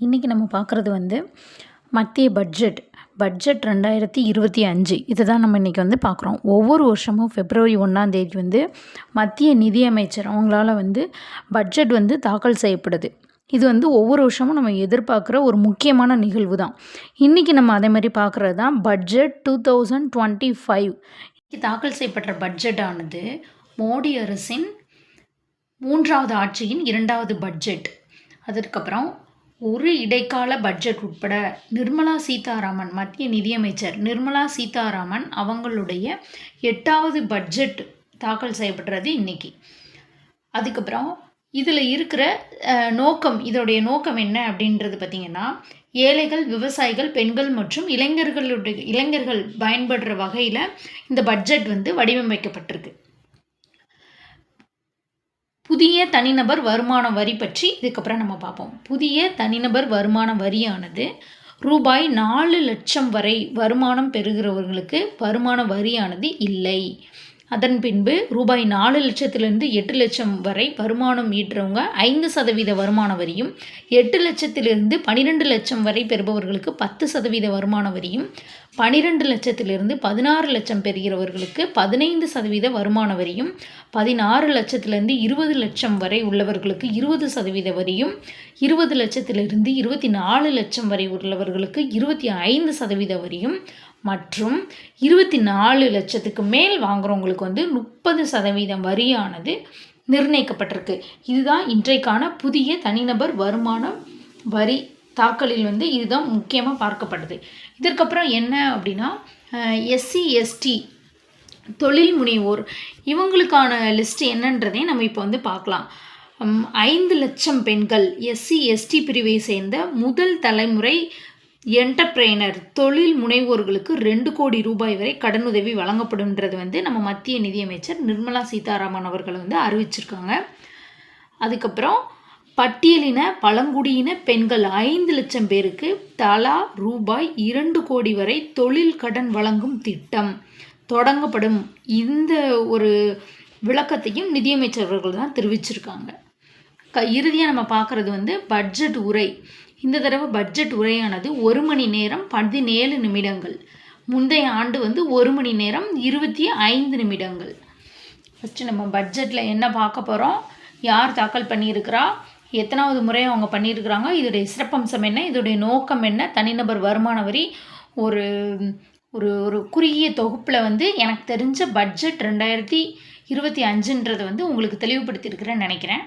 இன்றைக்கி நம்ம பார்க்குறது வந்து மத்திய பட்ஜெட் 2025 இதை தான் நம்ம இன்றைக்கி வந்து பார்க்குறோம். ஒவ்வொரு வருஷமும் February 1 வந்து மத்திய நிதியமைச்சர் அவங்களால வந்து பட்ஜெட் வந்து தாக்கல் செய்யப்படுது. இது வந்து ஒவ்வொரு வருஷமும் நம்ம எதிர்பார்க்குற ஒரு முக்கியமான நிகழ்வு தான். இன்றைக்கி நம்ம அதே மாதிரி பார்க்குறது தான் பட்ஜெட் 2025. தாக்கல் செய்யப்பட்ட பட்ஜெட் ஆனது மோடி அரசின் 3வது ஆட்சியின் 2வது பட்ஜெட். அதற்கப்புறம் ஒரு இடைக்கால பட்ஜெட் உட்பட நிர்மலா சீதாராமன், மத்திய நிதியமைச்சர் நிர்மலா சீதாராமன் அவங்களுடைய 8வது பட்ஜெட் தாக்கல் செய்யப்படுறது இன்றைக்கி. அதுக்கப்புறம் இதில் இருக்கிற இதோடைய நோக்கம் என்ன அப்படின்றது பார்த்திங்கன்னா, ஏழைகள், விவசாயிகள், பெண்கள் மற்றும் இளைஞர்கள் பயன்படுற வகையில் இந்த பட்ஜெட் வந்து வடிவமைக்கப்பட்டிருக்கு. புதிய தனிநபர் வருமான வரி பற்றி இதுக்கப்புறம் நம்ம பார்ப்போம். புதிய தனிநபர் வருமான வரியானது ரூபாய் 4 லட்சம் வரை வருமானம் பெறுகிறவர்களுக்கு வருமான வரியானது இல்லை. அதன் பின்பு ரூபாய் 4 லட்சத்திலிருந்து 8 லட்சம் வரை வருமானம் ஈட்டுறவங்க 5% வருமான வரியும், 8 லட்சத்திலிருந்து 12 லட்சம் வரை பெறுபவர்களுக்கு 10% வருமான வரியும், 12 லட்சத்திலிருந்து 16 லட்சம் பெறுகிறவர்களுக்கு 15% வருமான வரியும், 16 லட்சத்திலிருந்து 20 லட்சம் வரை உள்ளவர்களுக்கு 20% வரியும், 20 லட்சத்திலிருந்து 24 லட்சம் வரை உள்ளவர்களுக்கு 25% வரியும் மற்றும் 24 லட்சத்துக்கு மேல் வாங்குறவங்களுக்கு வந்து 30% வரியானது நிர்ணயிக்கப்பட்டிருக்கு. இதுதான் இன்றைக்கான புதிய தனிநபர் வருமான வரி தாக்கலில் வந்து இதுதான் முக்கியமாக பார்க்கப்படுது. இதற்கப்புறம் என்ன அப்படின்னா, SC ST தொழில் முனைவோர் இவங்களுக்கான லிஸ்ட் என்னன்றதையும் நம்ம இப்போ வந்து பார்க்கலாம். 5 லட்சம் பெண்கள் SC ST பிரிவை சேர்ந்த முதல் தலைமுறை என்டர்பிரைனர் தொழில் முனைவோர்களுக்கு 2 கோடி ரூபாய் வரை கடனுதவி வழங்கப்படும்ன்றது வந்து நம்ம மத்திய நிதியமைச்சர் நிர்மலா சீதாராமன் அவர்கள் வந்து அறிவிச்சிருக்காங்க. அதுக்கப்புறம் பட்டியலின பழங்குடியின பெண்கள் 5 லட்சம் பேருக்கு தலா ரூபாய் 2 கோடி வரை தொழில் கடன் வழங்கும் திட்டம் தொடங்கப்படும். இந்த ஒரு விளக்கத்தையும் நிதியமைச்சர் அவர்கள் தான் தெரிவிச்சிருக்காங்க. இறுதியாக நம்ம பார்க்குறது வந்து பட்ஜெட் உரை. இந்த தடவை பட்ஜெட் உரையானது 1 மணி நேரம் 17 நிமிடங்கள். முந்தைய ஆண்டு வந்து 1 மணி நேரம் 25 நிமிடங்கள். ஃபஸ்ட்டு நம்ம பட்ஜெட்டில் என்ன பார்க்க போகிறோம், யார் தாக்கல் பண்ணியிருக்கிறா, எத்தனாவது முறை அவங்க பண்ணியிருக்கிறாங்க, இதோடைய சிறப்பம்சம் என்ன, இதோடைய நோக்கம் என்ன, தனிநபர் வருமான வரி ஒரு ஒரு ஒரு குறுகிய தொகுப்பில் வந்து எனக்கு தெரிஞ்ச பட்ஜெட் 2025ன்றதை வந்து உங்களுக்கு தெளிவுபடுத்தியிருக்கிறேன்னு நினைக்கிறேன்.